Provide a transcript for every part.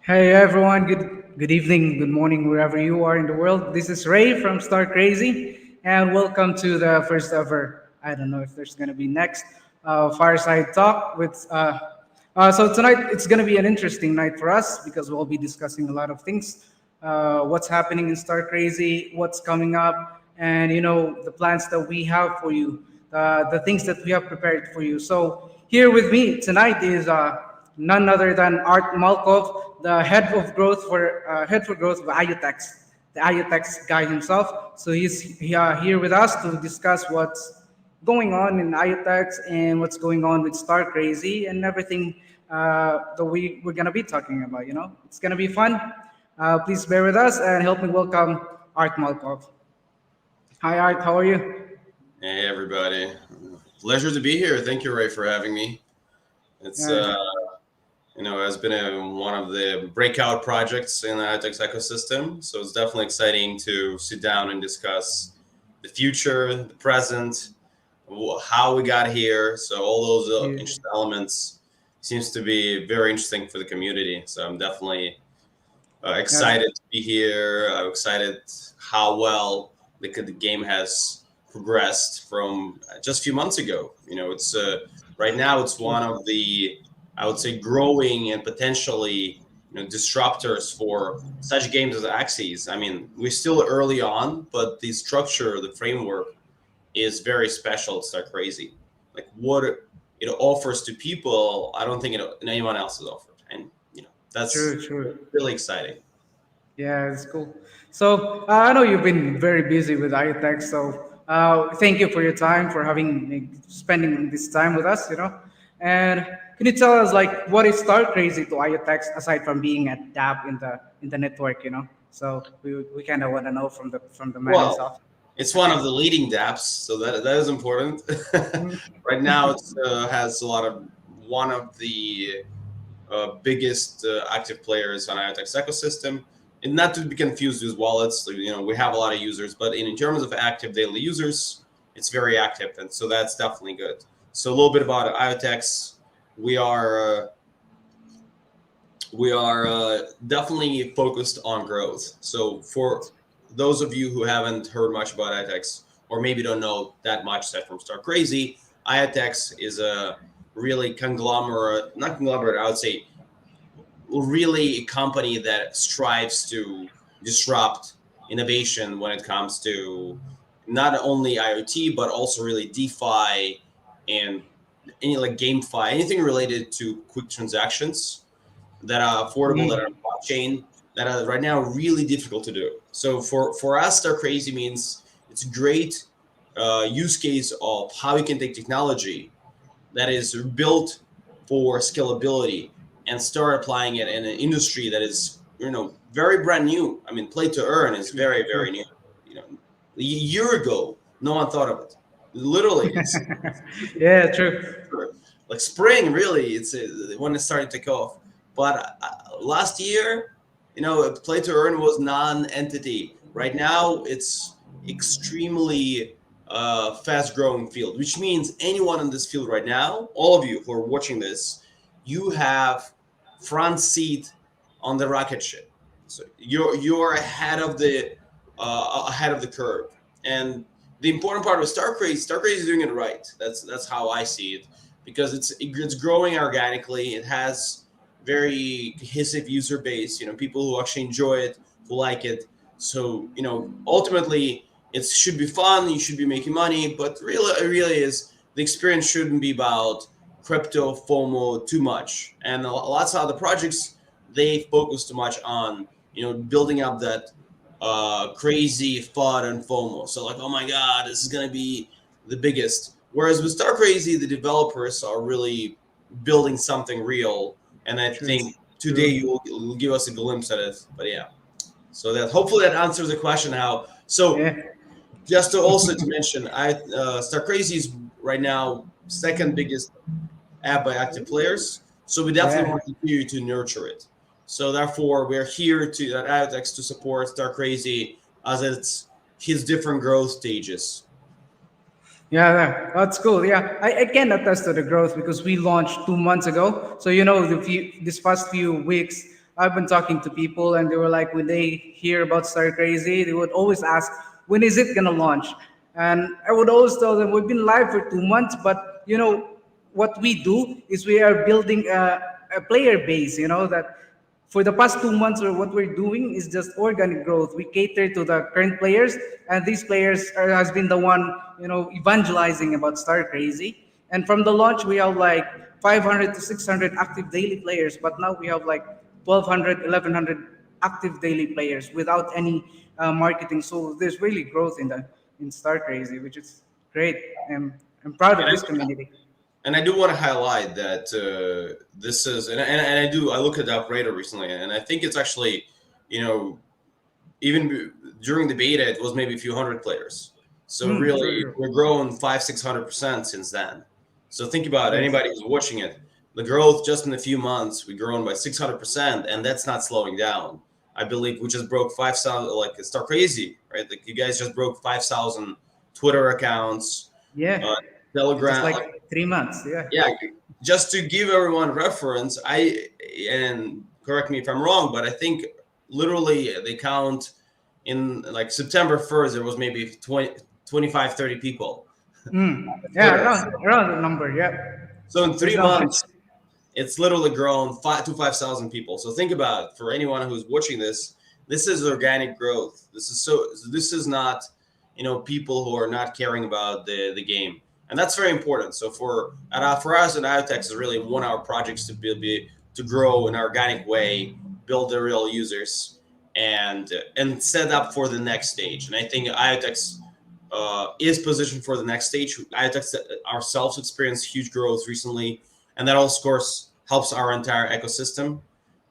Hey everyone, good evening, good morning, wherever you are in the world. This is Ray from StarCrazy, and welcome to the first ever. I don't know if there's gonna be next Fireside talk with. So tonight it's gonna be an interesting night for us because we'll be discussing a lot of things. What's happening in StarCrazy, what's coming up, and the plans that we have for you, the things that we have prepared for you. So here with me tonight is none other than Art Malkov, the head for growth of Iotex, the Iotex guy himself. So he's here with us to discuss what's going on in Iotex and what's going on with StarCrazy and everything that we're gonna be talking about. It's gonna be fun. Please bear with us and help me welcome Art Malkov. Hi Art, how are you? Hey everybody, pleasure to be here. Thank you, Ray, for having me. It's Yeah, has been one of the breakout projects in the Iotex ecosystem, so it's definitely exciting to sit down and discuss the future, the present, how we got here. So all those yeah, interesting elements seems to be very interesting for the community. So I'm definitely yeah. excited to be here. I'm excited how well the game has progressed from just a few months ago. It's right now it's one of the, I would say, growing and potentially disruptors for such games as Axes. I mean, we're still early on, but the structure, the framework is very special. It's not crazy. Like what it offers to people, I don't think anyone else has offered, and that's True, true. really exciting. Yeah, it's cool. So I know you've been very busy with IoTech, so thank you for your time for spending this time with us. And can you tell us like what is Star Crazy to IoTech aside from being a dApp in the network? So we kind of want to know from the man Well, himself. it's one of the leading dApps, so that is important. Mhm. Right now, it has a lot of one of the biggest active players on Iotex ecosystem. And not to be confused with wallets, we have a lot of users, but in terms of active daily users, it's very active, and so that's definitely good. So a little bit about Iotex. We are uh, we are definitely focused on growth. So for those of you who haven't heard much about Iotex or maybe don't know that much aside from StarCrazy, Iotex is a really conglomerate, not conglomerate, I would say really a company that strives to disrupt innovation when it comes to not only IoT but also really DeFi and any like GameFi, anything related to quick transactions that are affordable, that are Mhm. on blockchain, that are right now really difficult to do. So for us, StarCrazy means it's a great use case of how you can take technology that is built for scalability and start applying it in an industry that is very brand new. I mean, play to earn is True, very very true. new. A year ago, no one thought of it. Literally, it's Yeah, true. like spring. Really, it's when it started to take off. But last year, play to earn was non-entity. Right now, it's extremely fast growing field, which means anyone in this field right now, all of you who are watching this, you have front seat on the rocket ship. So you're ahead of the curve. And the important part of StarCrazy is doing it right. That's how I see it, because it's growing organically. It has very cohesive user base. People who actually enjoy it, who like it. So ultimately, it should be fun. You should be making money, but really, it really is the experience shouldn't be about crypto FOMO too much. And lots of other projects they focus too much on building up that crazy FUD and FOMO. So like, oh my god, this is gonna be the biggest. Whereas with Star Crazy, the developers are really building something real, and I True, think today true. you'll give us a glimpse at it. But yeah, so that hopefully that answers the question. How so? Yeah. Just to also to mention, Star Crazy is right now second biggest app by active players. So we definitely Yeah. want to continue to nurture it. So therefore, we're here to at Iotex to support StarCrazy as it's his different growth stages. Yeah, yeah, that's cool. Yeah, I can attest to the growth because we launched 2 months ago. So this past few weeks, I've been talking to people, and they were like, when they hear about StarCrazy, they would always ask, when is it gonna launch? And I would always tell them, we've been live for 2 months, but what we do is we are building a player base. That for the past 2 months, or what we're doing is just organic growth. We cater to the current players, and these players has been the one evangelizing about StarCrazy. And from the launch, we have like 500 to 600 active daily players, but now we have like 1,200, 1,100 active daily players without any marketing. So there's really growth in StarCrazy, which is great. I'm proud And of I, this community. and I do want to highlight that this is, and I look at the operator recently, and I think it's actually, you know, even during the beta, it was maybe a few hundred players. So really, True. we're growing 500-600% since then. So think about Yes. anybody who's watching it. The growth just in a few months, we've grown by 600%, and that's not slowing down. I believe we just broke 5,000, like Star Crazy, right? Like you guys just broke 5,000 Twitter accounts, Yeah. uh, Just Telegram. like Like, 3 months. Yeah. yeah, just to give everyone reference, and correct me if I'm wrong, but I think literally they count in like September 1st, there was maybe 20, 25, 30 people on Yeah. Twitter. Around the number. Yeah. So in There's three not much. months, it's literally grown 5,000 people. So think about it, for anyone who's watching this, this is organic growth. This is not, people who are not caring about the game. And that's very important. So for us at Iotex is really one of our projects to grow in an organic way, build the real users, and set up for the next stage. And I think Iotex is positioned for the next stage. Iotex ourselves experienced huge growth recently, and that of course helps our entire ecosystem.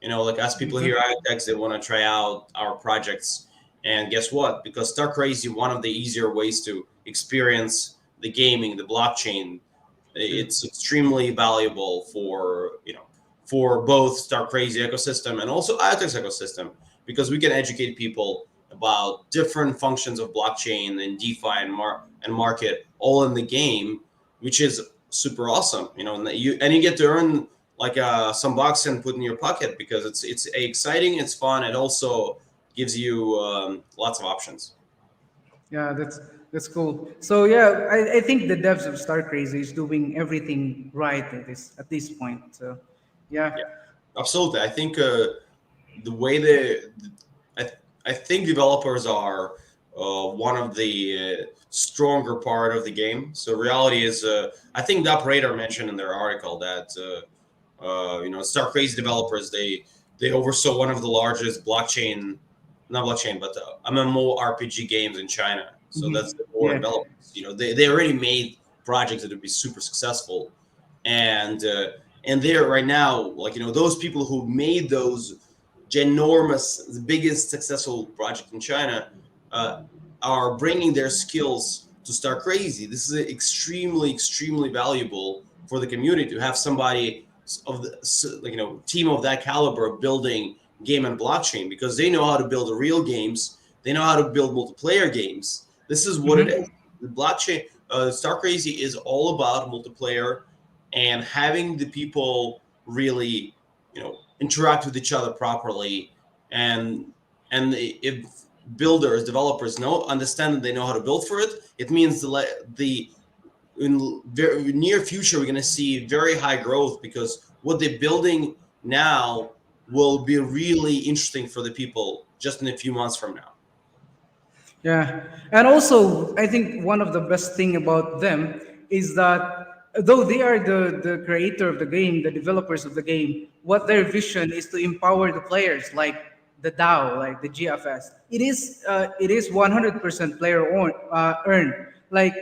Like as people here at Iotex, they want to try out our projects, and guess what? Because Star Crazy, one of the easier ways to experience the gaming, the blockchain, it's extremely valuable for both Star Crazy ecosystem and also Iotex ecosystem, because we can educate people about different functions of blockchain and DeFi and market all in the game, which is super awesome. And you get to earn like some bucks and put in your pocket, because it's exciting, it's fun, and also gives you lots of options. Yeah. That's cool. So yeah, I think the devs of StarCrazy is doing everything right at this point. So yeah. Yeah, absolutely. I think the way I, I think developers are one of the stronger part of the game. So reality is, I think the operator mentioned in their article that Star Crazy developers, they oversaw one of the largest not blockchain, but MMORPG games in China. So that's the core Yeah. developers. They already made projects that would be super successful, and uh, and they're right now, like, those people who made those ginormous, the biggest successful project in China, uh, are bringing their skills to Start Crazy. This is extremely, extremely valuable for the community to have somebody of the team of that caliber building game and blockchain, because they know how to build real games. They know how to build multiplayer games. This is what it is. The blockchain, Start Crazy is all about multiplayer and having the people really, interact with each other properly, and if builders, developers understand that they know how to build for it, it means the in very near future we're going to see very high growth, because what they're building now will be really interesting for the people just in a few months from now. Yeah, and also I think one of the best thing about them is that though they are the creator of the game, the developers of the game, what their vision is to empower the players, like the DAO, like the GFS. It is 100% player earned. Like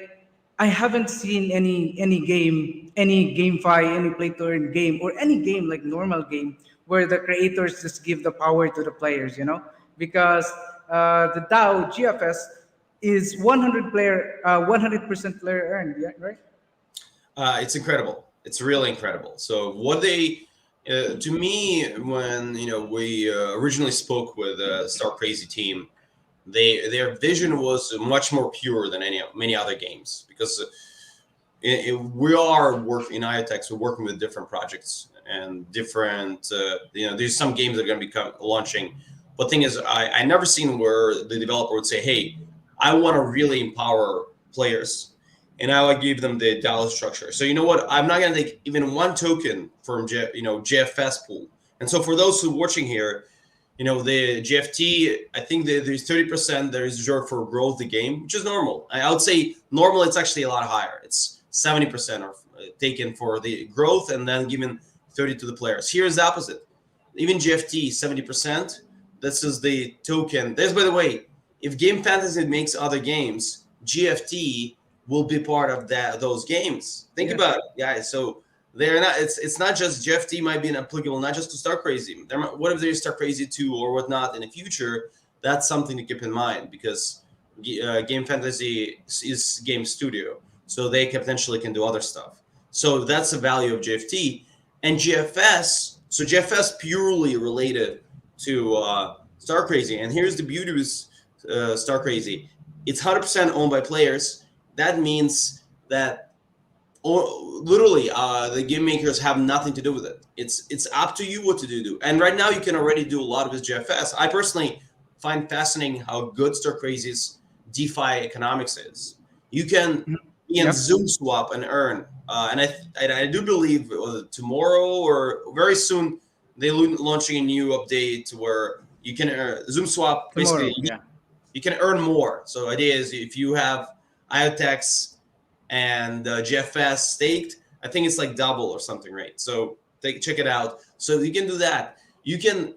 I haven't seen any game, any GameFi, any play to earn game, or any game like normal game where the creators just give the power to the players. Because the DAO GFS is 100% player earned. Yeah, right. It's incredible. It's really incredible. So what they, to me, when we originally spoke with the Star Crazy team, their vision was much more pure than many other games, because we are working in Iotex. We're working with different projects, and different. There's some games that are going to be launching. But thing is, I never seen where the developer would say, "Hey, I want to really empower players, and I would give them the DAO structure." So you know what? I'm not going to take even one token from JFS pool. And so for those who are watching here, the GFT, I think there's 30% that is reserved for growth the game, which is normal. I would say normal, it's actually a lot higher. It's 70% are taken for the growth and then given 30 to the players. Here's the opposite. Even GFT, 70%. This is the token. This, by the way, if Game Fantasy makes other games, GFT will be part of those games. Think about it, guys. So they're not. It's not just GFT might be applicable not just to StarCrazy. What if there's StarCrazy 2 or whatnot in the future? That's something to keep in mind because Game Fantasy is game studio, so they potentially can do other stuff. So that's the value of GFT and GFS. So GFS purely related to StarCrazy, and here's the beauty with StarCrazy. It's 100% owned by players. That means that literally the game makers have nothing to do with it. It's up to you what to do. And right now you can already do a lot of this GFS. I personally find fascinating how good StarCrazy's DeFi economics is. You can be in Zoom swap and earn. And I do believe tomorrow or very soon they're launching a new update where you can Zoom swap. Tomorrow, basically you can earn more. So the idea is if you have Iotex and GFS staked, I think it's like double or something, right? So check it out. So you can do that. You can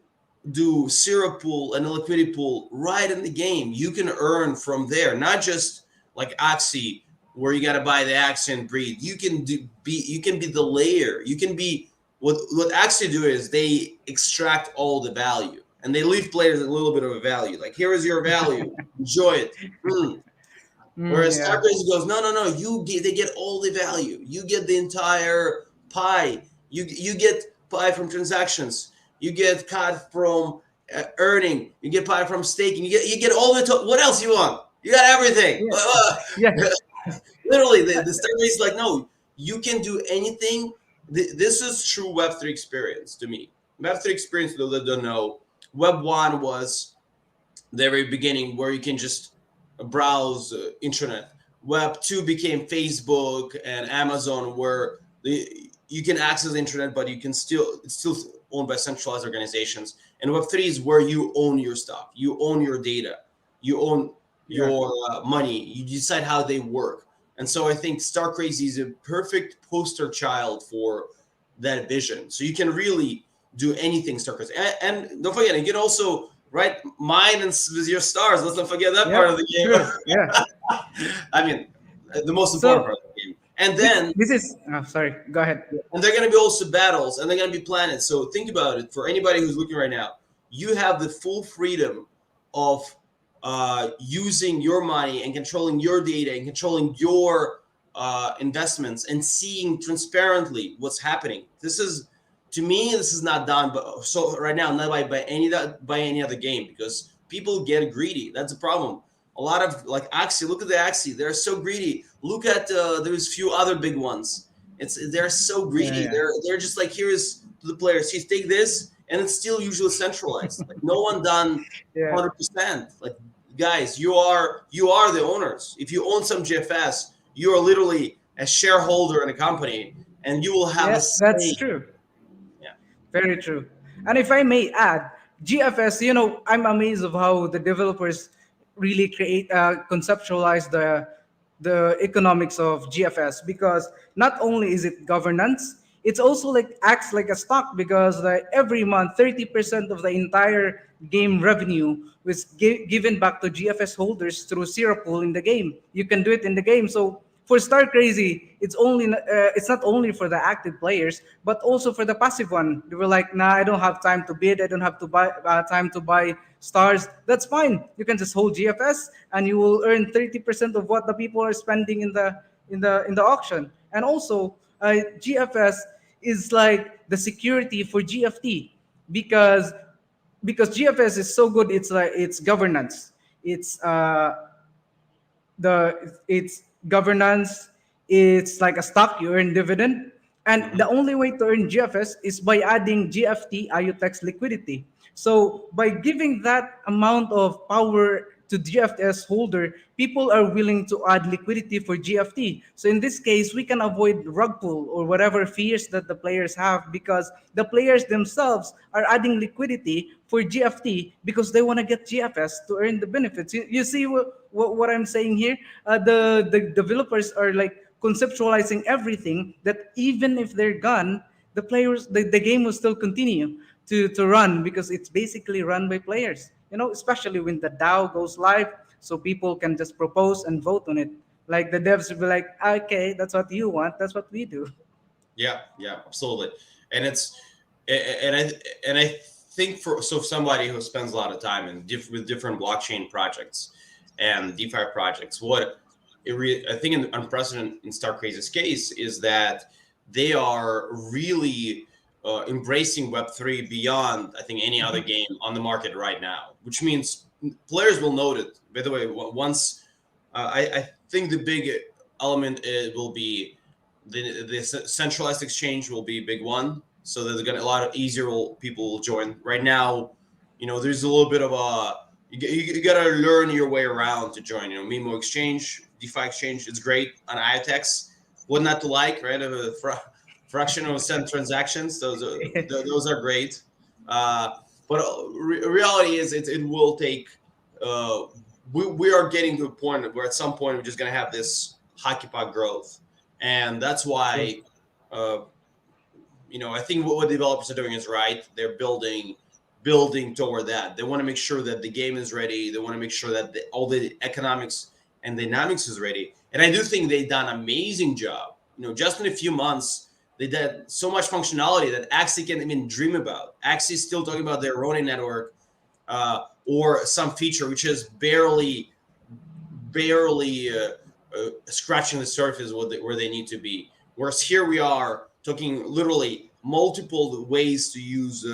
do zero pool and a liquidity pool right in the game. You can earn from there, not just like Axie where you got to buy the Axie and breed. You can be the layer. You can be what Axie do is they extract all the value and they leave players a little bit of a value. Like here is your value, enjoy it. Whereas StarCrazy goes, no, they get all the value. You get the entire pie. You get pie from transactions. You get cut from earning. You get pie from staking. You get all the what else you want? You got everything. Literally, the StarCrazy is like, no, you can do anything. This is true Web3 experience to me. Web3 experience, though they don't know, Web 1 was the very beginning where you can just browse internet. Web 2 became Facebook and Amazon, where you can access the internet, but it's still owned by centralized organizations. And Web 3 is where you own your stuff, you own your data, you own your money, you decide how they work. And so I think StarCrazy is a perfect poster child for that vision. So you can really do anything StarCrazy, and don't forget, you can also mine and with your stars. Let's not forget that part of the game. Sure. I mean, the most important part of the game. And then this is sorry. Go ahead. And they're going to be also battles, and they're going to be planets. So think about it. For anybody who's looking right now, you have the full freedom of using your money and controlling your data and controlling your investments and seeing transparently what's happening. To me, this is not done, but so right now, not by any other game, because people get greedy. That's a problem. A lot of like Axie, look at the Axie. They're so greedy. Look at there's few other big ones. They're so greedy. They're just like, here's to the players. Here, take this, and it's still usually centralized. Like no one done 100%. Like guys, you are the owners. If you own some GFS, you are literally a shareholder in a company, and you will have a say. That's true. Very true. And if I may add, GFS, I'm amazed of how the developers really conceptualize the economics of GFS, because not only is it governance, it's also like acts like a stock, because every month 30% of the entire game revenue was given back to GFS holders through zero pool in the game. You can do it in the game. So for StarCrazy, it's not only for the active players, but also for the passive one. They were like, nah, I don't have time to bid. I don't have to buy time to buy stars. That's fine. You can just hold GFS, and you will earn 30% of what the people are spending in the auction. And also, GFS is like the security for GFT, because GFS is so good. It's like it's governance. It's governance. It's like a stock. You earn dividend. And Mhm. the only way to earn GFS is by adding GFT Iotex liquidity. So by giving that amount of power to GFS holder, people are willing to add liquidity for GFT. So in this case, we can avoid rug pull or whatever fears that the players have, because the players themselves are adding liquidity for GFT because they want to get GFS to earn the benefits. You see what I'm saying here? The developers are like conceptualizing everything, that even if they're gone, the game will still continue to run, because it's basically run by players. Especially when the DAO goes live, so people can just propose and vote on it. Like the devs will be like, okay, that's what you want, that's what we do. Yeah, yeah, absolutely. And it's and I think for somebody who spends a lot of time with different blockchain projects and DeFi projects, I think in unprecedented in StarCrazy's case is that they are really embracing Web3 beyond I think any other game on the market right now, which means players will note it. By the way, once I think the big element will be the centralized exchange will be a big one, so there's gonna a lot of easier people will join. Right now, there's a little bit of a you gotta learn your way around to join. Mimo Exchange, DeFi Exchange, it's great on Iotex. What not to like, right? Of a fractional cent transactions, those are great. Uh, but reality is, it will take. Uh, we are getting to a point where at some point we're just gonna have this hockey puck growth, and that's True. why uh, I think what developers are doing is right. They're building toward that. They want to make sure that the game is ready. They want to make sure that all the economics and dynamics is ready. And I do think they've done an amazing job. Just in a few months, they did so much functionality that Axie can't even dream about. Axie is still talking about their Ronin network, or some feature which is barely scratching the surface where they need to be. Whereas here we are talking literally multiple ways to use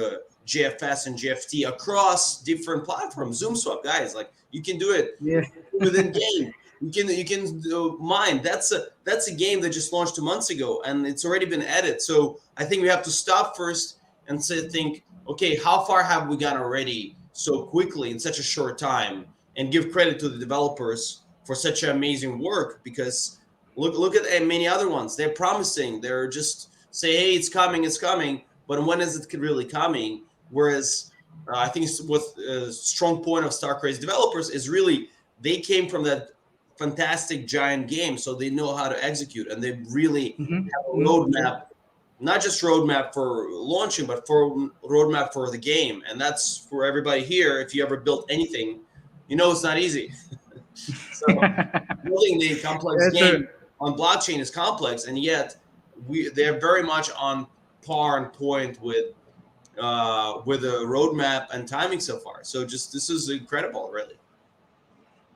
GFS and GFT across different platforms. Zoom swap, guys, like you can do it Yeah. within game. You can mine. That's a game that just launched 2 months ago, and it's already been added. So I think we have to stop first and think, okay, how far have we gone already so quickly in such a short time, and give credit to the developers for such amazing work. Because look at many other ones. They're promising. They're just say, hey, it's coming. But when is it really coming? Whereas I think what a strong point of StarCrazy developers is really they came from that fantastic giant game, so they know how to execute, and they really have a True. roadmap, not just roadmap for launching, but for roadmap for the game. And that's for everybody here. If you ever built anything, it's not easy. So building the complex Yeah, true. game on blockchain is complex, and yet they're very much on par and point with a roadmap and timing so far. So just this is incredible, really.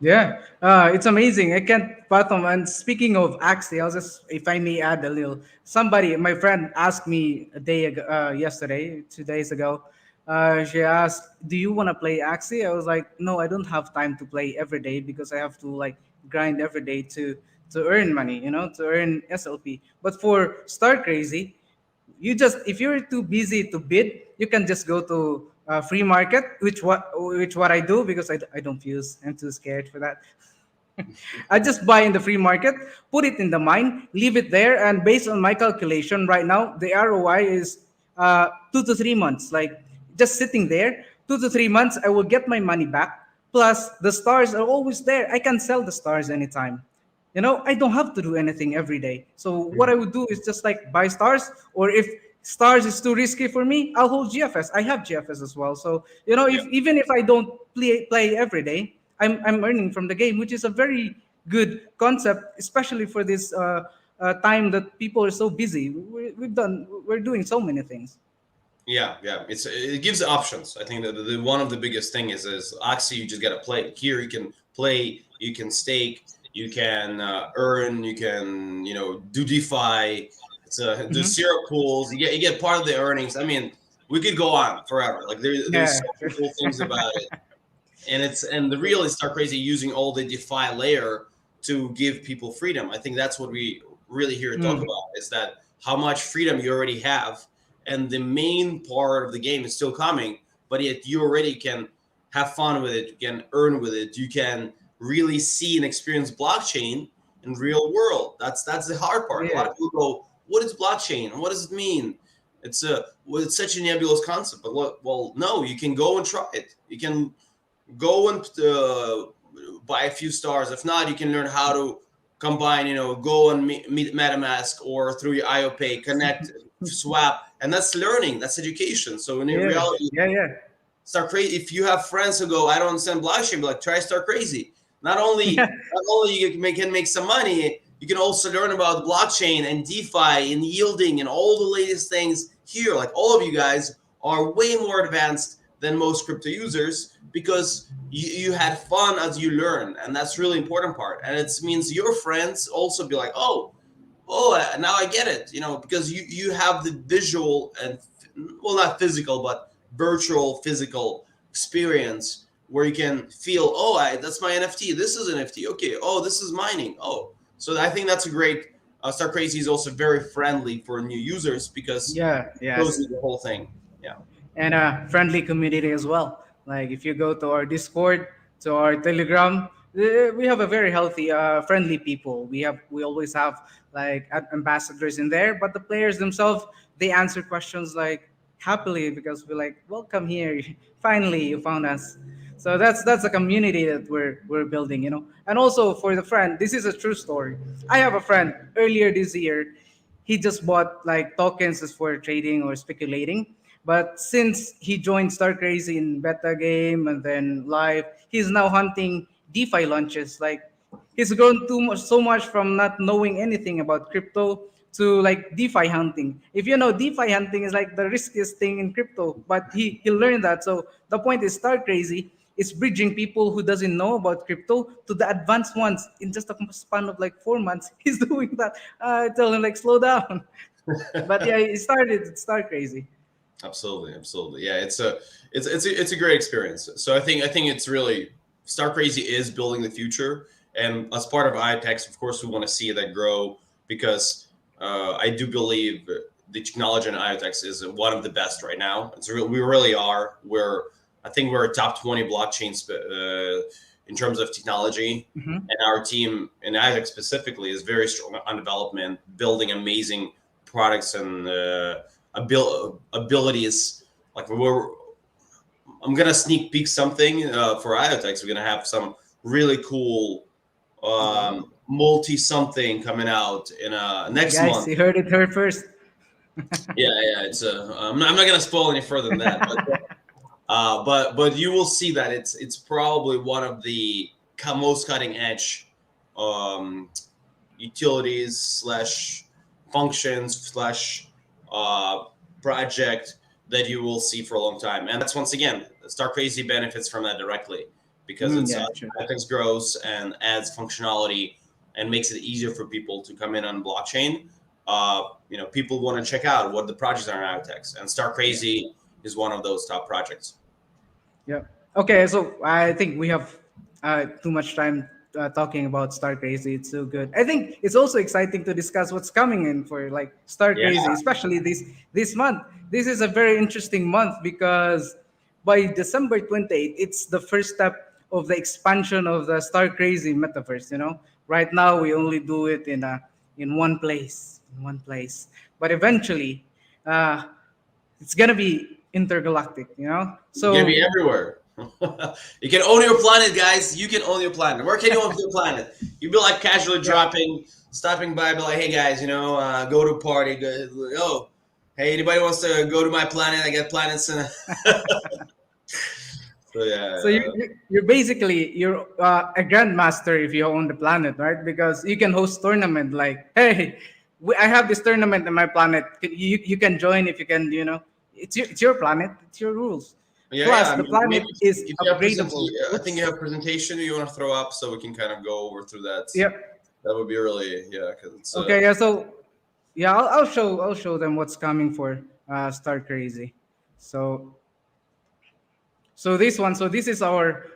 Yeah, it's amazing. I can't fathom. And speaking of Axie, I'll just, if I may add a little, my friend asked me a day ago, yesterday, 2 days ago. She asked, "Do you want to play Axie?" I was like, "No, I don't have time to play every day because I have to like grind every day to earn money, to earn SLP. But for Star Crazy, if you're too busy to bid, you can just go to free market, which what I do, because I don't use. I'm too scared for that. I just buy in the free market, put it in the mine, leave it there, and based on my calculation right now, the ROI is 2 to 3 months. Like just sitting there, 2 to 3 months, I will get my money back. Plus, the stars are always there. I can sell the stars anytime. I don't have to do anything every day. So what I would do is just like buy stars, or if stars is too risky for me, I'll hold GFS. I have GFS as well. So Yeah. if even if I don't play every day, I'm earning from the game, which is a very good concept, especially for this time that people are so busy. We're doing so many things. Yeah, yeah. It gives options. I think that one of the biggest thing is Oxy. You just gotta play. Here you can play, you can stake, you can earn, you can do DeFi. Do Hmm. syrup pools. You get part of the earnings. I mean, we could go on forever. Like there's Yeah. so many cool things about it. And the real is Start Crazy using all the DeFi layer to give people freedom. I think that's what we really here talk Mm. about is that how much freedom you already have, and the main part of the game is still coming, but yet you already can have fun with it, you can earn with it, you can really see and experience blockchain in real world. That's the hard part. A lot Yeah. of people go, what is blockchain, what does it mean? It's such a nebulous concept. But look, well, no, you can go and try it. You can go and buy a few stars. If not, you can learn how to combine. Go and meet MetaMask or through your IOPay, connect, swap, and that's learning. That's education. So in Yeah. reality, Yeah. Yeah. StarCrazy. If you have friends who go, I don't understand blockchain, be like, try StarCrazy. Not only Yeah. not only you can make some money, you can also learn about blockchain and DeFi and yielding and all the latest things here. Like all of you guys are way more advanced than most crypto users because you had fun as you learn, and that's really important part. And it means your friends also be like, now I get it, because you have the visual and, well, not physical, but virtual physical experience where you can feel, that's my NFT. This is NFT. Okay. Oh, this is mining. Oh, so I think that's a great. Star Crazy is also very friendly for new users because Yeah. it shows Yes. you the whole thing. Yeah. And a friendly community as well. Like if you go to our Discord, to our Telegram, we have a very healthy, friendly people. We always have like ambassadors in there, but the players themselves, they answer questions like happily because we're like, welcome here. Finally, you found us. So that's a community that we're building, And also for the friend, this is a true story. I have a friend earlier this year. He just bought like tokens as for trading or speculating. But since he joined StarCrazy in beta game and then live, he's now hunting DeFi launches. Like he's grown too much, so much from not knowing anything about crypto to like DeFi hunting. If you know, DeFi hunting is like the riskiest thing in crypto, but he learned that. So the point is, StarCrazy is bridging people who doesn't know about crypto to the advanced ones in just a span of like 4 months. He's doing that. I tell him like slow down. But yeah, he started StarCrazy. Absolutely, absolutely. Yeah, it's a great experience. So I think it's really Star Crazy is building the future, and as part of Iotex, of course, we want to see that grow because I do believe the technology in Iotex is one of the best right now. We really are. I think we're a top 20 blockchains in terms of technology, Mhm. and our team in Iotex specifically is very strong on development, building amazing products and abilities. Like I'm gonna sneak peek something for Iotex. We're gonna have some really cool multi something coming out in next Guys, month. you heard it here first. Yeah. I'm not gonna spoil any further than that, but you will see that it's probably one of the most cutting edge um, utilities slash functions slash uh, project that you will see for a long time. And that's once again, Star Crazy benefits from that directly because it's Yeah, true. ethics grows and adds functionality and makes it easier for people to come in on blockchain. People want to check out what the projects are in Iotex, and Star Yeah. Crazy is one of those top projects. Yeah. Okay, so I think we have too much time talking about Star Crazy. It's so good. I think it's also exciting to discuss what's coming in for like Star Yeah, Crazy, especially this month. This is a very interesting month because by December 28th, it's the first step of the expansion of the Star Crazy metaverse. Right now we only do it in one place, but eventually, uh, it's gonna be intergalactic. you're gonna be So everywhere. You can own your planet, guys. You can own your planet. Where can you own your planet? You'd be like casually yeah. stopping by, be like, "Hey guys, go to a party. Hey, anybody wants to go to my planet? I got planets." And so So yeah, you're basically you're a grandmaster if you own the planet, right? Because you can host tournament like, hey, I have this tournament in my planet. You can join if you can. It's your planet. It's your rules. yeah. Plus, I the mean, maybe planet is if you have upgradable. I think you Oops. have presentation you want to throw up, so we can kind of go over through that. Yep. That would be really, yeah, because it's Okay. Yeah. So yeah, I'll show them what's coming for Star Crazy. So this is our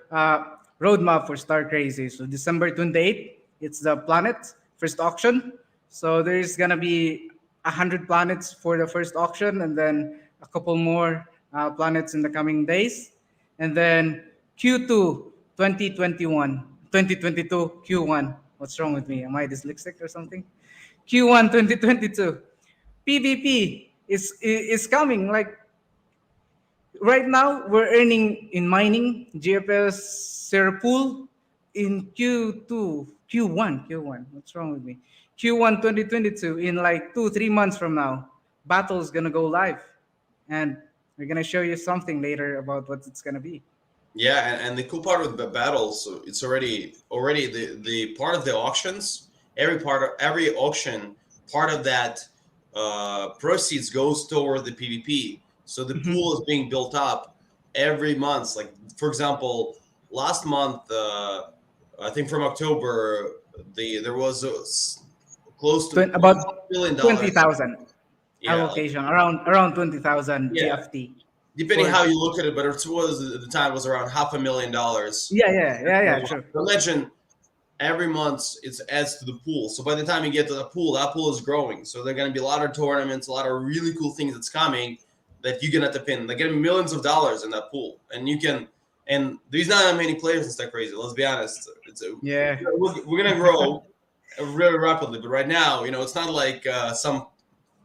roadmap for Star Crazy. So December 28th, it's the planet first auction. So there's gonna be 100 planets for the first auction, and then a couple more planets in the coming days. And then Q2 2021, 2022 Q1. What's wrong with me? Am I dyslexic or something? Q1 2022. PvP is coming. Like right now, we're earning in mining GFS Serra Pool in Q2, Q1. What's wrong with me? Q1 2022, in like 2, 3 months from now, battle's gonna go live. And we're gonna show you something later about what it's gonna be. Yeah, and the cool part with the battles, so it's already the part of the auctions. Every auction, part of that proceeds goes toward the PvP. So the Mhm. pool is being built up every month. Like for example, last month, I think from October, there was close to About $1 billion. 20,000 Yeah, like, allocation, around 20,000 yeah, GFT depending for. how you look at it, but it was at the time it was around $500,000. Yeah, true. Imagine every month it adds to the pool. So by the time you get to the pool, that pool is growing. So there are going to be a lot of tournaments, a lot of really cool things that's coming that you're gonna have to pin. They're getting millions of dollars in that pool, and you can. And there's not that many players in StarCrazy. Let's be honest. Yeah. We're gonna grow really rapidly, but right now, it's not like some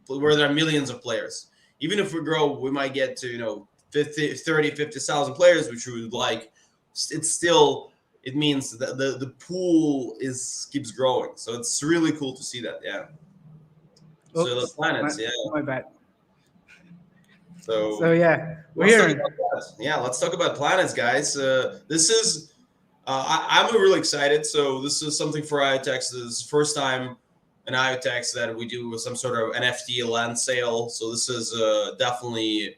where there are millions of players. Even if we grow, we might get to 50, 30, 50,000 players, which we would like. It's still it means that the pool is keeps growing. So it's really cool to see that. Yeah. So the Oops, planets, yeah. my bad. So So yeah, we're let's talk here. about that. Yeah, let's talk about planets, guys. This is I'm really excited. So this is something for Iotex. This is first time in Iotex that we do some sort of NFT land sale. So this is definitely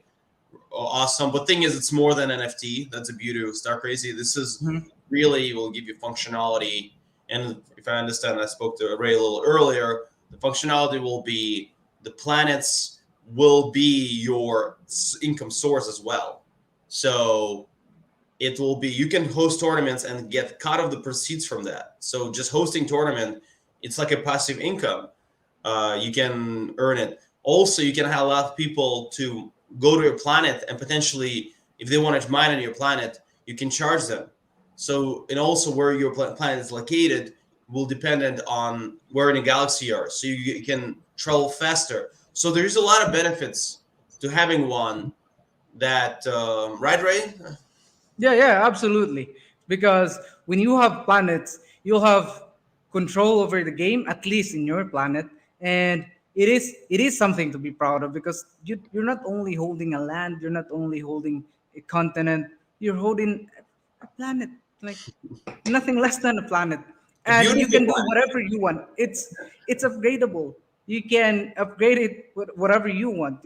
awesome. But thing is, it's more than NFT. That's the beauty of StarCrazy. This is Mhm. really will give you functionality. And if I understand, I spoke to Ray a little earlier. The functionality will be the planets will be your income source as well. So it will be you can host tournaments and get cut of the proceeds from that. So just hosting tournament, it's like a passive income. You can earn it. Also, you can have a lot of people to go to your planet and potentially, if they want to mine on your planet, you can charge them. So, and also where your planet is located will dependent on where in the galaxy you are. So you can travel faster. So there's a lot of benefits to having one that, right, Ray? Yeah, absolutely. Because when you have planets, you'll have control over the game, at least in your planet, and it is something to be proud of because you're not only holding a land, you're not only holding a continent, you're holding a planet, like nothing less than a planet, A and you beautiful can do planet. whatever you want. It's upgradable. You can upgrade it with whatever you want.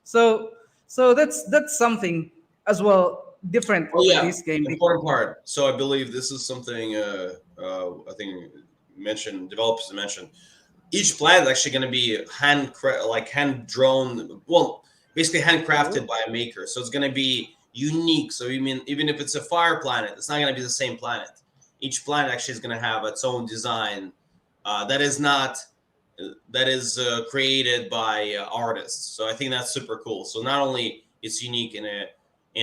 So that's something as well different Oh for yeah, this game. important part. So I believe this is something I think mentioned developers mentioned. Each planet is actually going to be hand drawn. Well, basically handcrafted by a maker. So it's going to be unique. So you mean even if it's a fire planet, it's not going to be the same planet. Each planet actually is going to have its own design that is not that is created by artists. So I think that's super cool. So not only it's unique in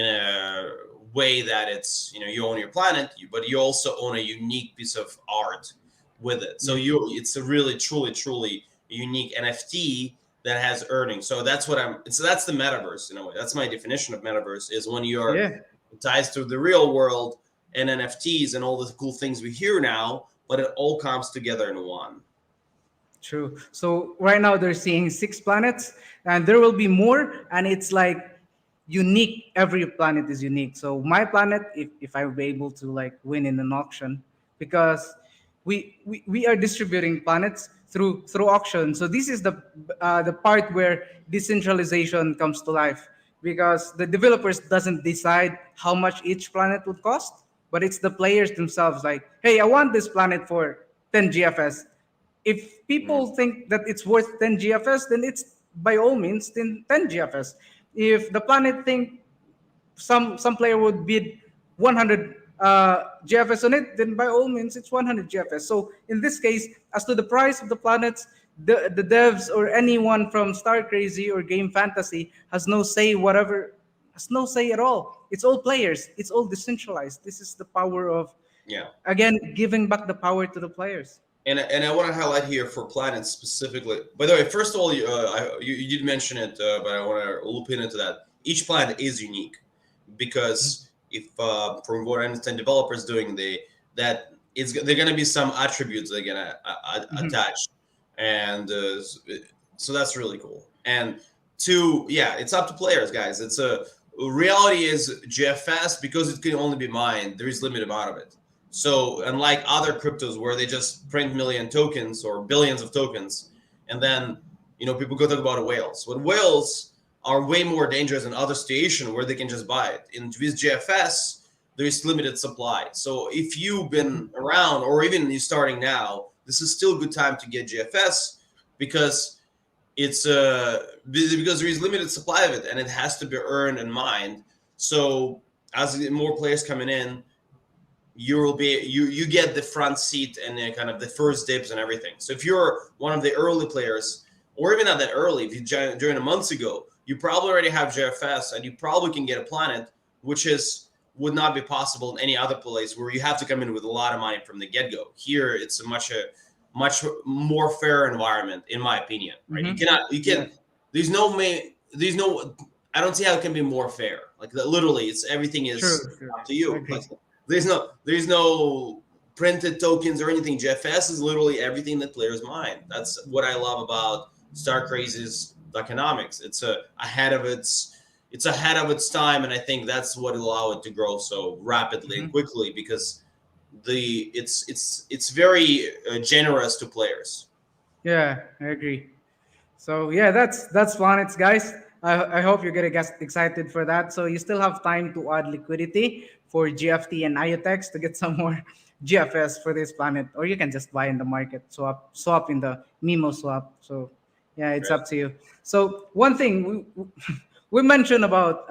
a way that it's you own your planet, but you also own a unique piece of art with it. So Yeah, it's a really truly unique NFT that has earnings. So that's what I'm. So that's the metaverse in a way. That's my definition of metaverse is when you are yeah. ties to the real world and NFTs and all the cool things we hear now, but it all comes together in one. True. So right now they're seeing 6 planets, and there will be more, and it's like unique. Every planet is unique. So my planet, if I were able to like win in an auction, because we are distributing planets through auction. So this is the part where decentralization comes to life, because the developers doesn't decide how much each planet would cost, but it's the players themselves. Like, hey, I want this planet for 10 GFS. If Mm. people think that it's worth 10 GFS, then it's by all means 10 GFS. If the planet think some player would bid 100 GFS on it, then by all means it's 100 GFS. So in this case, as to the price of the planets, the devs or anyone from StarCrazy or Game Fantasy has no say whatever, has no say at all. It's all players. It's all decentralized. This is the power of, Yeah. again, giving back the power to the players. And I want to highlight here for planets specifically. By the way, first of all, you did mention it, but I want to loop into that. Each planet is unique because if from what I understand, developers doing that it's they're gonna be some attributes they're gonna Mhm. attach, and so that's really cool. And two, yeah, it's up to players, guys. It's a reality is GFS because it can only be mined. There is limited amount of it. So unlike other cryptos where they just print million tokens or billions of tokens, and then people go talk about whales. But whales are way more dangerous in other situations where they can just buy it. In with GFS, there is limited supply. So if you've been around or even you're starting now, this is still a good time to get GFS because it's because there is limited supply of it and it has to be earned and mined. So as more players coming in, you get the front seat and kind of the first dibs and everything. So if you're one of the early players, or even not that early, if you joined a month ago, you probably already have JFS and you probably can get a planet, which is would not be possible in any other place where you have to come in with a lot of money from the get go. Here, it's a much more fair environment, in my opinion. Right? You Mhm. cannot you can Yes. there's no I don't see how it can be more fair. Like literally, it's everything is True. True. up to you. Like Agree. there's no printed tokens or anything. GFS is literally everything that players mine. That's what I love about StarCrazy's Tokenomics. It's ahead of its time, and I think that's what allow it to grow so rapidly and Mhm. quickly because it's very generous to players. Yeah, I agree. So yeah, that's Planets, guys. I hope you're getting excited for that. So you still have time to add liquidity for GFT and Iotex to get some more GFS for this planet, or you can just buy in the market, swap in the Mimo swap. So yeah, it's Right? up to you. So one thing we mentioned about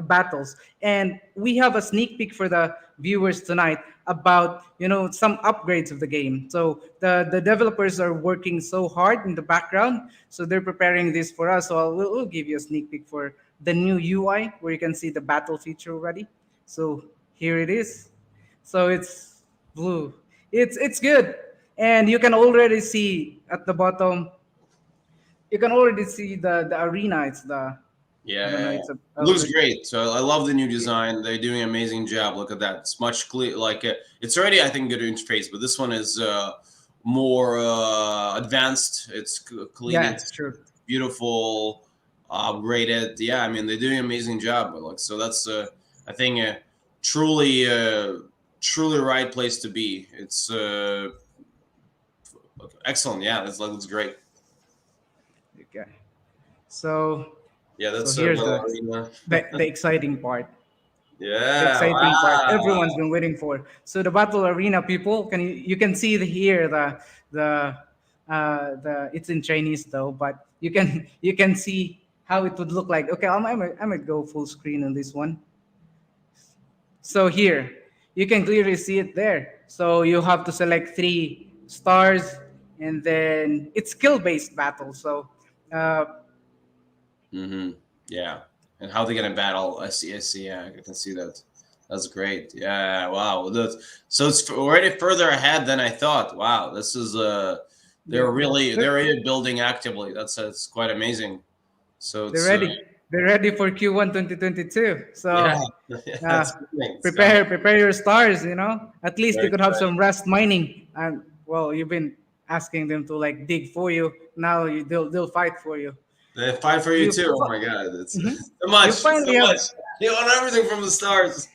battles, and we have a sneak peek for the viewers tonight about some upgrades of the game. So the developers are working so hard in the background, so they're preparing this for us. So we'll give you a sneak peek for the new UI where you can see the battle feature already. So here it is. So it's blue. It's good, and you can already see at the bottom. You can already see the arena. It's the, I Yeah, don't know. yeah, yeah. It's a It looks great. So I love the new design. They're doing an amazing job. Look at that. It's much clear. Like it's already, I think, good interface, but this one is more advanced. It's clean. yeah, It's true. beautiful, upgraded. Yeah, I mean they're doing an amazing job. But like so, that's I think truly, truly right place to be. It's excellent. Yeah, that's looks great. Okay. So Yeah, so that's here's Battle the Arena. the exciting part. The Yeah, exciting part wow. everyone's been waiting for. So the battle arena people, you can see here the the it's in Chinese though, but you can see how it would look like. Okay, I might go full screen on this one. So here, you can clearly see it there. So you have to select three stars, and then it's skill-based battle. So uh, Mm-hmm. Yeah. And how they gonna battle? I see. I see. Yeah, I can see that. That's great. Yeah. Wow. So it's already further ahead than I thought. Wow. This is yeah, they're really building actively. That's quite amazing. So they're it's ready. They're ready for Q1 2022. yeah. So Yeah, uh, it's coming. It's coming. prepare your stars. At least you Very could have exciting. some rest mining. And well, you've been asking them to like dig for you. Now they'll fight for you. They fight for you You too. Oh fi- my God. It's Mhm. so you much. So finally have much. You want everything from the stars.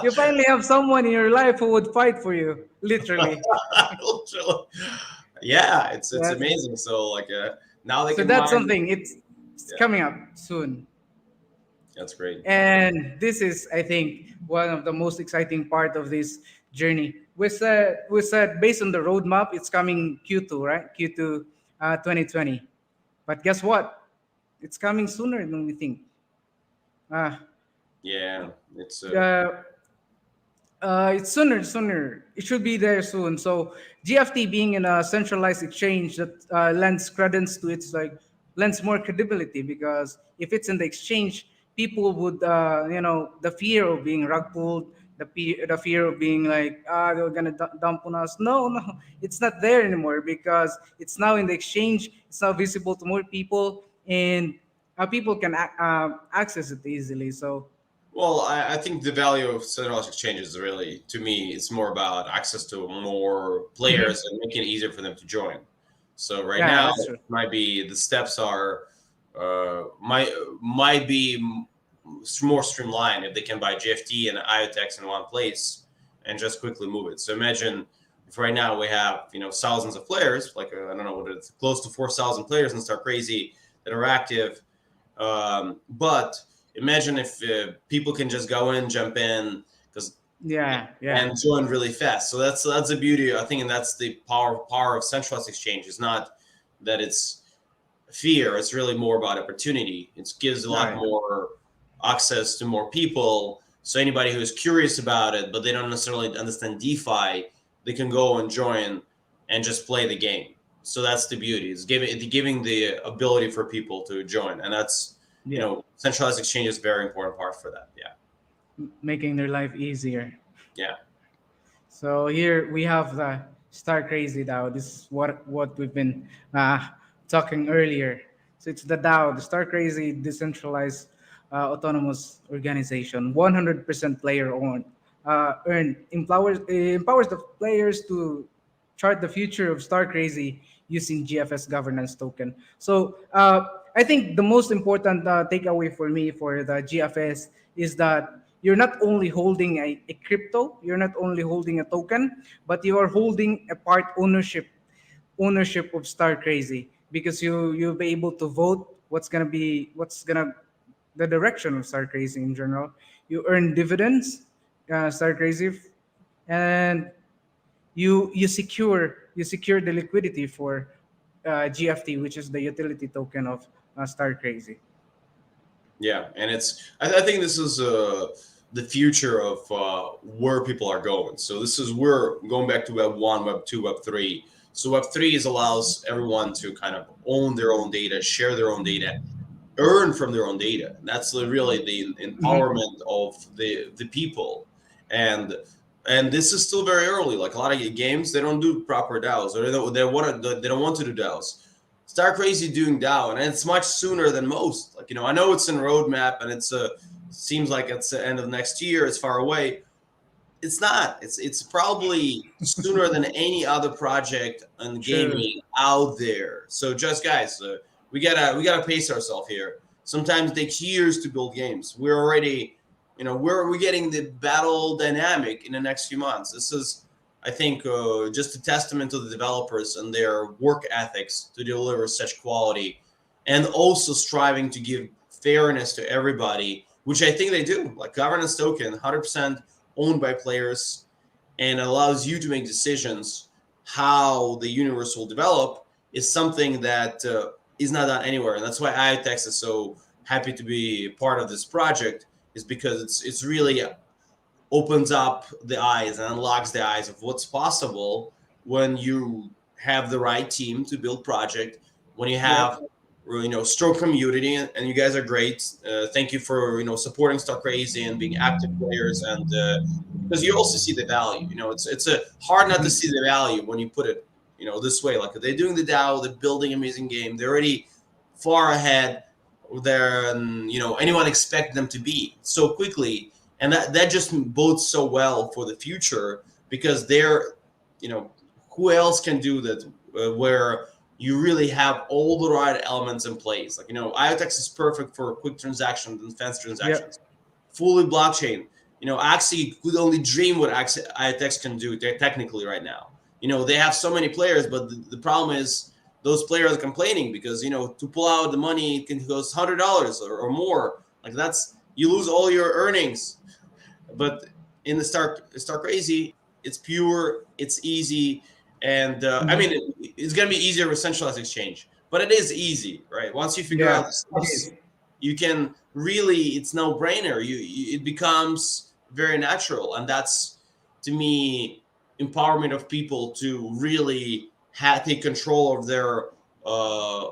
you finally have someone in your life who would fight for you, literally. Literally. Yeah, it's Yes. amazing. So like now they So can that's mine. something. It's Yeah, coming up soon. that's great. And this is, I think, one of the most exciting part of this journey. We said based on the roadmap, it's coming Q2, right? Q2 2020. But guess what? It's coming sooner than we think. Uh, Yeah, it's the It's sooner, sooner. It should be there soon. So GFT being in a centralized exchange that lends credence to its like lends more credibility because if it's in the exchange, people would the fear of being rug pulled, the fear of being like they're gonna dump on us. No, no, it's not there anymore because it's now in the exchange. It's now visible to more people and people can access it easily. So Well, I think the value of centralized exchanges is really, to me, it's more about access to more mhm. players and making it easier for them to join. So right Yeah, now, that's true. might be the steps are might be more streamlined if they can buy GFT and Iotex in one place and just quickly move it. So imagine if right now we have thousands of players, like I don't know what it's close to 4,000 players in StarCrazy that are active, but imagine if people can just go in, jump in, because Yeah, yeah. and join really fast. So that's the beauty, I think, and that's the power of centralized exchange. It's not that it's fear; it's really more about opportunity. It gives a lot Right. more access to more people. So anybody who is curious about it, but they don't necessarily understand DeFi, they can go and join and just play the game. So that's the beauty. It's giving the ability for people to join, and that's Yeah. centralized exchange is a very important part for that. Yeah, Making their life easier. yeah, So here we have the StarCrazy DAO. This is what we've been talking earlier. So it's the DAO, the StarCrazy decentralized autonomous organization, 100% player owned, earned, empowers the players to chart the future of StarCrazy using GFS governance token. So I think the most important takeaway for me for the GFS is that you're not only holding a crypto, you're not only holding a token, but you are holding a part ownership of StarCrazy because you'll be able to vote what's gonna the direction of StarCrazy in general. You earn dividends, StarCrazy, and you secure the liquidity for GFT, which is the utility token of StarCrazy. yeah. And I think this is the future of where people are going. So this is we're going back to Web 1, Web 2, Web 3. So Web 3 is allows everyone to kind of own their own data, share their own data, earn from their own data. And that's really the Mhm. empowerment of the people. And this is still very early. Like a lot of games, they don't do proper DAOs, or they don't want to do DAOs. Start Crazy doing DAO, and it's much sooner than most. Like I know it's in roadmap, and it's seems like it's the end of next year. It's far away. It's not. It's probably sooner than any other project in True. gaming out there. So just guys, we gotta pace ourselves here. Sometimes it takes years to build games. We're already, we're getting the battle dynamic in the next few months. This is, I think, just a testament to the developers and their work ethics to deliver such quality, and also striving to give fairness to everybody, which I think they do. Like governance token, 100% owned by players, and allows you to make decisions how the universe will develop, is something that is not done anywhere. And that's why Iotex is so happy to be part of this project, is because it's really opens up the eyes and unlocks the eyes of what's possible when you have the right team to build project, when you have Yep. strong community, and you guys are great. Thank you for supporting Stock Crazy and being active players, and because you also see the value. It's a hard not to see the value when you put it this way. Like they're doing the DAO, they're building amazing game, they're already far ahead than anyone expect them to be so quickly, and that just bodes so well for the future, because they're you know who else can do that, where you really have all the right elements in place. Like Iotex is perfect for quick transactions and fast Yep. transactions, fully blockchain. Actually could only dream what Iotex can do technically right now. They have so many players, but the problem is those players are complaining because to pull out the money it can cost $100 or more. Like that's, you lose all your earnings. But in the Star Crazy, it's pure, it's easy, and I Mhm. mean it's gonna be easier with centralized exchange, but it is easy, right? Once you figure out Yeah, the it is. steps, you can really, it's no brainer. It becomes very natural, and that's to me, empowerment of people to really take control of their uh,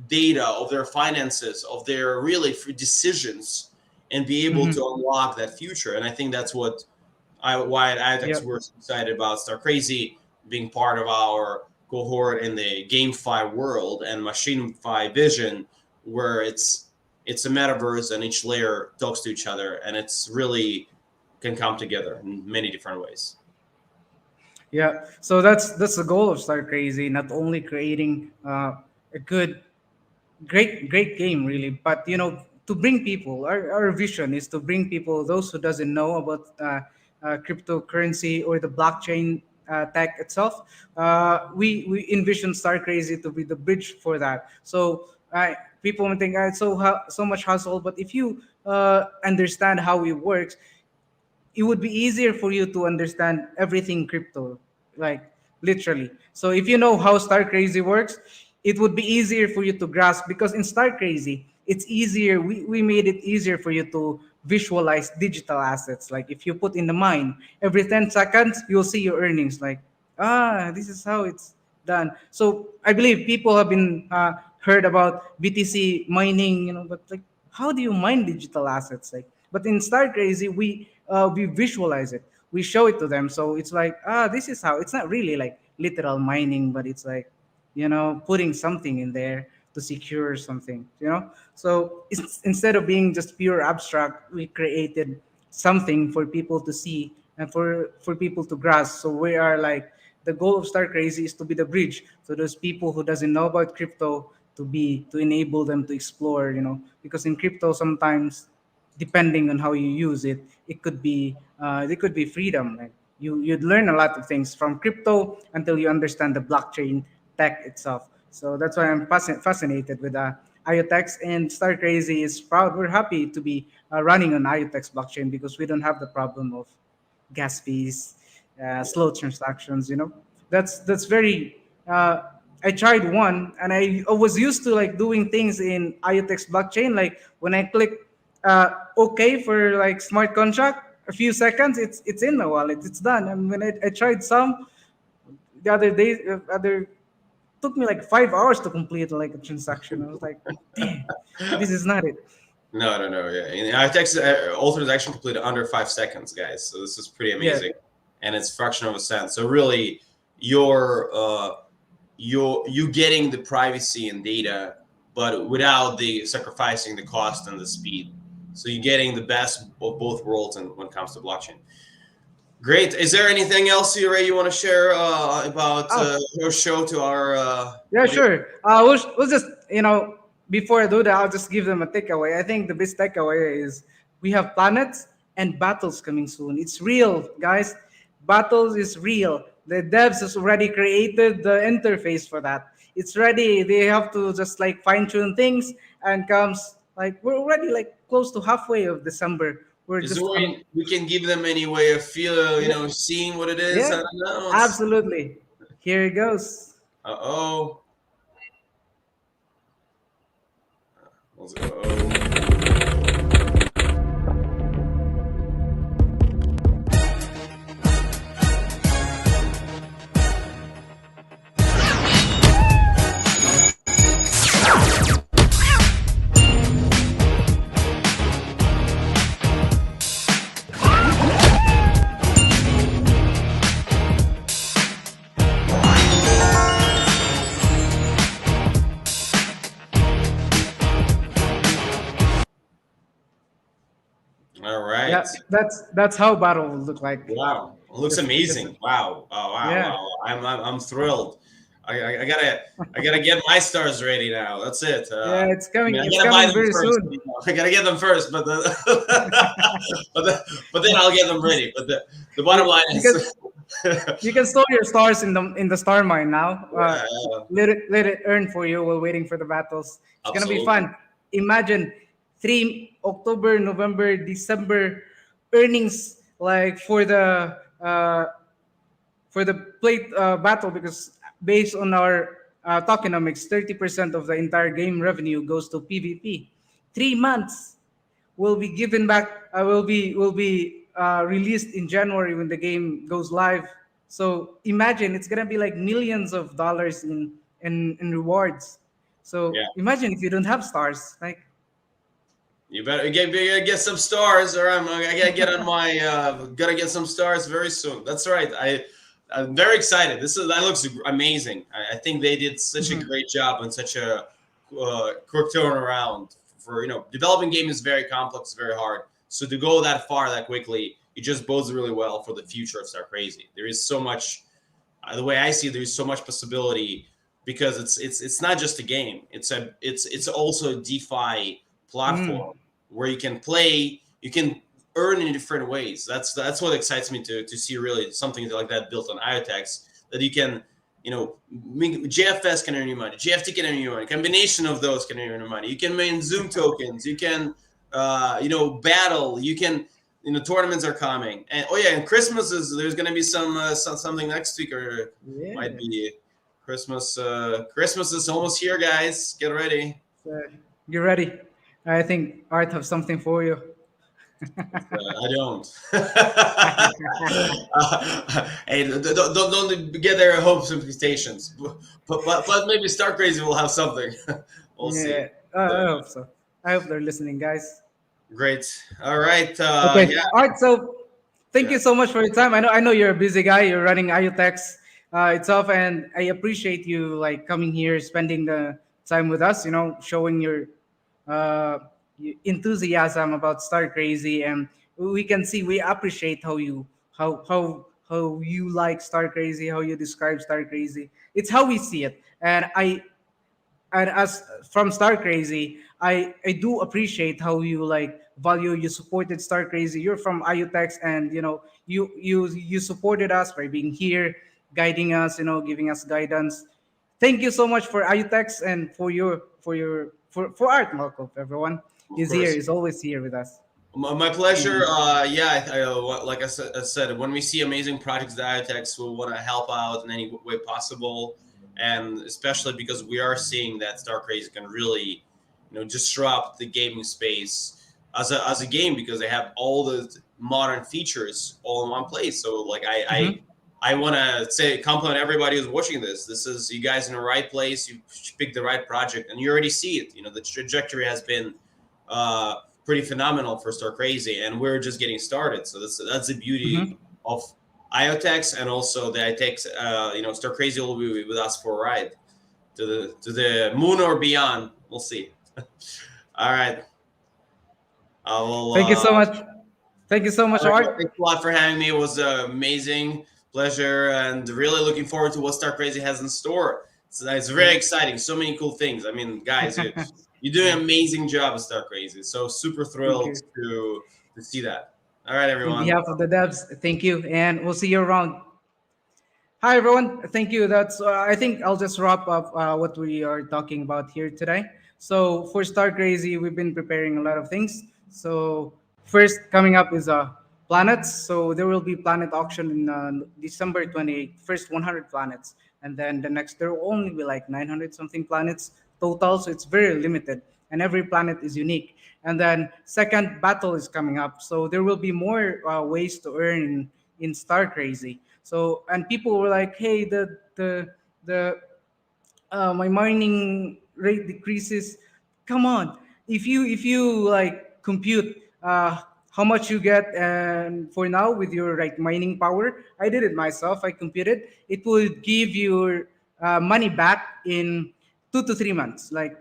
data, of their finances, of their really decisions, and be able to Hmm. unlock that future. And I think that's what why at Iotex Yep. we're so excited about StarCrazy being part of our cohort in the GameFi world and MachineFi vision, where it's a metaverse and each layer talks to each other, and it's really can come together in many different ways. Yeah. So that's the goal of Start Crazy. Not only creating a good great game really, but to bring people, our vision is to bring people, those who doesn't know about cryptocurrency or the blockchain tech itself. We envision Star Crazy to be the bridge for that. So people may think it's so much hustle, but if you understand how it works, it would be easier for you to understand everything crypto, like literally. So if you know how Star Crazy works, it would be easier for you to grasp, because in Star Crazy, it's easier. We made it easier for you to visualize digital assets. Like if you put in the mine, every 10 seconds, you'll see your earnings. Like, this is how it's done. So I believe people have been heard about BTC mining, but like, how do you mine digital assets? Like, but in Star Crazy, we visualize it, we show it to them. So it's like, this is how. It's not really like literal mining, but it's like, putting something in there to secure something. So instead of being just pure abstract, we created something for people to see and for people to grasp. So we are like, the goal of Star Crazy is to be the bridge to those people who doesn't know about crypto, to enable them to explore. Because in crypto sometimes, depending on how you use it, it could be freedom. Like you'd learn a lot of things from crypto until you understand the blockchain tech itself. So that's why I'm fascinated with Iotex, and Star Crazy is proud. We're happy to be running on Iotex blockchain because we don't have the problem of gas fees, slow transactions. That's very. I tried one, and I was used to like doing things in Iotex blockchain. Like when I click OK for like smart contract, a few seconds, it's in the wallet, it's done. And when I tried some the other day, other took me like 5 hours to complete like a transaction. I was like, damn, this is not it. No, no, no. Yeah, and Iotex ultimate is actually completed under 5 seconds, guys. So this is pretty Yeah. amazing, and it's fraction of a cent. So really, you're you getting the privacy and data, but without the sacrificing the cost and the speed. So you're getting the best of both worlds when it comes to blockchain. Great. Is there anything else, Ray, you want to share about Oh, your show to our yeah, audience? sure. We'll just, before I do that, I'll just give them a takeaway. I think the best takeaway is we have planets and battles coming soon. It's real, guys. Battles is real. The devs has already created the interface for that. It's ready. They have to just like fine tune things, and comes like we're already like close to halfway of December. We're Is there just way we can give them any way of yeah, seeing what it is? I yeah, don't know. absolutely. Here it goes. Oh. Oh. All right. Yeah, that's how battle will look like. Wow, it looks Just amazing. Wow, wow, wow, yeah, wow. I'm thrilled. I gotta get my stars ready now. That's it. yeah. It's I coming. mean, I It's gotta buy coming them very first. soon. I gotta get them first, but but then I'll get them ready. But the bottom line You can is, you can store your stars in the star mine now. yeah, Let it earn for you while waiting for the battles. It's gonna be absolutely. fun. Imagine 3 October, November, December earnings like for the plate battle, because based on our tokenomics, 30% of the entire game revenue goes to PvP. 3 months will be given back. Will be released in January when the game goes live. So imagine it's gonna be like millions of dollars in rewards. So Yeah. imagine if you don't have stars, like You gotta get some stars, or I gotta get on my gotta get some stars very soon. That's right. I'm very excited. That looks amazing. I think they did such a mhm. great job and such a quick turnaround for developing game is very complex, very hard. So to go that far that quickly, it just bodes really well for the future of StarCrazy. There is so much the way I see it, there's so much possibility because it's not just a game. It's also a DeFi Mm. platform where you can play, you can earn in different ways. That's what excites me to see really something like that built on Iotex that you can. JFS can earn you money. JFT can earn you money. Combination of those can earn you money. You can mine Zoom tokens. You can, battle. You can tournaments are coming, and oh yeah, and Christmas is there's gonna be something next week, or might Yeah. be Christmas. Christmas is almost here, guys. Get ready. So get ready. I think Art have something for you. I don't. Hey, don't get their hopes and expectations, but maybe StarCrazy will have something. We'll see. Yeah, I hope so. I hope they're listening, guys. Great. All right. Okay, Yeah. Art. So thank Yeah. you so much for your time. I know you're a busy guy. You're running Iotex itself, and I appreciate you like coming here, spending the time with us. Showing your enthusiasm about StarCrazy, and we can see we appreciate how you like StarCrazy, how you describe StarCrazy. It's how we see it, and as from Star Crazy, I do appreciate how you like value you supported Star Crazy. You're from Iotex, and you supported us by being here, guiding us, giving us guidance. Thank you so much for Iotex and for Art Malkov. Everyone, Of he's here. course. He's always here with us. My pleasure. And Yeah, like I said, when we see amazing projects at Iotex, we want to help out in any way possible, and especially because we are seeing that StarCrazy can really, disrupt the gaming space as a game because they have all the modern features all in one place. So, like, mhm, I want to say compliment everybody who's watching this. This is you guys in the right place. You picked the right project, and you already see it. The trajectory has been. Uh, Pretty phenomenal for StarCrazy, and we're just getting started. So that's the beauty mhm. of Iotex, and also the Iotex. StarCrazy will be with us for a ride to the moon or beyond. We'll see. All right, I will. Thank you so much. Thank you so All much, right, well, Art. thanks a lot for having me. It was an amazing pleasure, and really looking forward to what StarCrazy has in store. It's very Yeah. exciting. So many cool things. I mean, guys, you're doing Yeah. an amazing job at StarCrazy. So super Thank thrilled you. to see that. All right, On everyone. behalf of the devs, thank you, and we'll see you around. Hi, everyone. Thank you. I think I'll just wrap up what we are talking about here today. So for Star Crazy, we've been preparing a lot of things. So first coming up is planets. So there will be planet auction in December 28th. First 100 planets, and then the next there will only be like 900 something planets total. So it's very limited, and every planet is unique. And then second battle is coming up. So there will be more ways to earn in Star Crazy. So and people were like, "Hey, the my mining rate decreases. Come on, if you like compute how much you get, and for now with your like mining power, I did it myself. I computed it would give your money back in 2 to 3 months. Like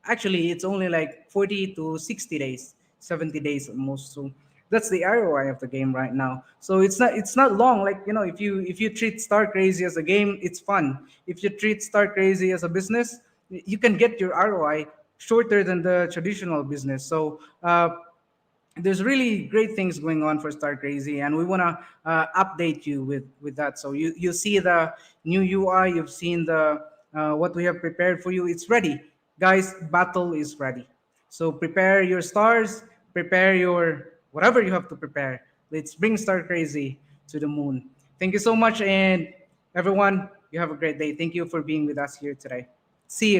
actually it's only like 40 to 60 days, 70 days at most. So that's the ROI of the game right now. So it's not long. Like if you treat Star Crazy as a game, it's fun. If you treat Star Crazy as a business, you can get your ROI shorter than the traditional business. So there's really great things going on for Star Crazy, and we want to update you with that. So you see the new UI, you've seen the what we have prepared for you. It's ready, guys. Battle is ready. So prepare your stars, prepare your whatever you have to prepare. Let's bring Star Crazy to the moon. Thank you so much, and everyone, you have a great day. Thank you for being with us here today. See you.